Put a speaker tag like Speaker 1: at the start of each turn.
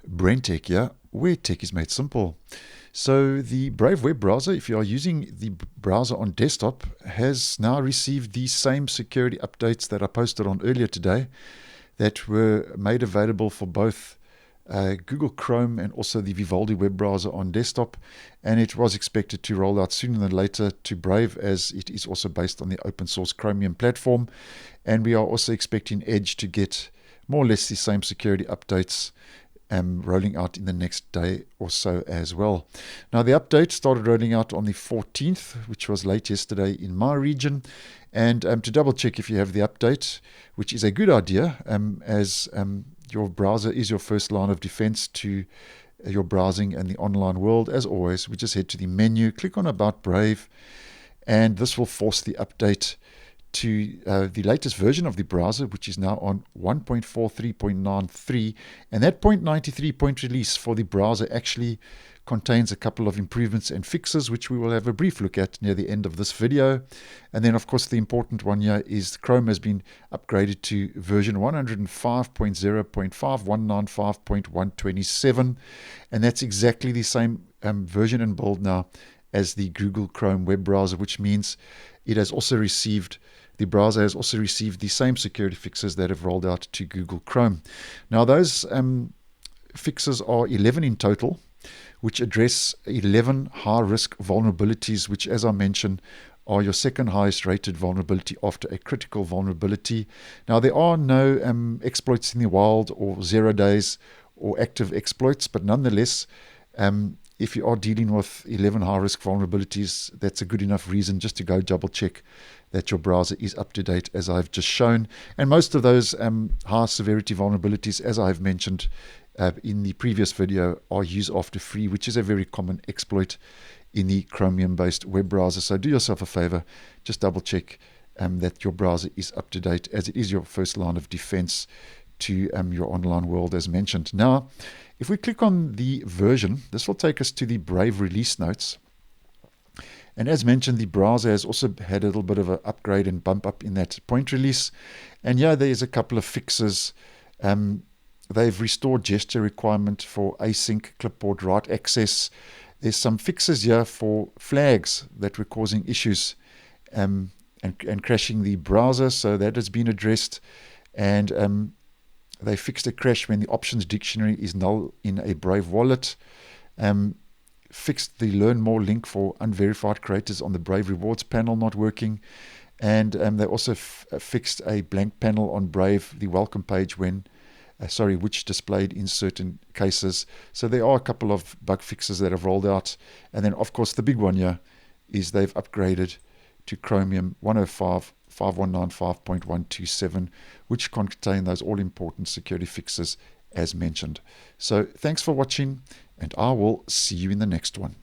Speaker 1: BrenTech here, where tech is made simple. So the Brave web browser, if you are using the browser on desktop, has now received the same security updates that I posted on earlier today that were made available for both Google Chrome and also the Vivaldi web browser on desktop, and it was expected to roll out sooner than later to Brave, as it is also based on the open source Chromium platform. And we are also expecting Edge to get more or less the same security updates rolling out in the next day or so as well. Now, the update started rolling out on the 14th, which was late yesterday in my region. And to double check if you have the update, which is a good idea, as your browser is your first line of defense to your browsing and the online world. As always, we just head to the menu, click on About Brave, and this will force the update to the latest version of the browser, which is now on 1.43.93, and that 0.93 point release for the browser actually contains a couple of improvements and fixes, which we will have a brief look at near the end of this video. And then, of course, the important one here is Chrome has been upgraded to version 105.0.5195.127, and that's exactly the same version and build now as the Google Chrome web browser, which means it has also received, the browser has also received the same security fixes that have rolled out to Google Chrome. Now, those fixes are 11 in total, which address 11 high-risk vulnerabilities, which, as I mentioned, are your second highest rated vulnerability after a critical vulnerability. Now, there are no exploits in the wild or 0 days or active exploits, but nonetheless, if you are dealing with 11 high-risk vulnerabilities, that's a good enough reason just to go double-check that your browser is up to date, as I've just shown. And most of those high-severity vulnerabilities, as I've mentioned in the previous video, are use after free, which is a very common exploit in the Chromium-based web browser. So do yourself a favor, just double-check that your browser is up to date, as it is your first line of defense to your online world, as mentioned. Now, if we click on the version, this will take us to the Brave release notes. And as mentioned, the browser has also had a little bit of an upgrade and bump up in that point release. And yeah, there's a couple of fixes. They've restored gesture requirement for async clipboard write access. There's some fixes here for flags that were causing issues and crashing the browser. So that has been addressed. And they fixed a crash when the options dictionary is null in a Brave wallet. Fixed the Learn More link for unverified creators on the Brave Rewards panel not working. And they also fixed a blank panel on Brave, the welcome page, which displayed in certain cases. So there are a couple of bug fixes that have rolled out. And then, of course, the big one here is they've upgraded to Chromium 105.5195.127, which contain those all-important security fixes as mentioned. So thanks for watching, and I will see you in the next one.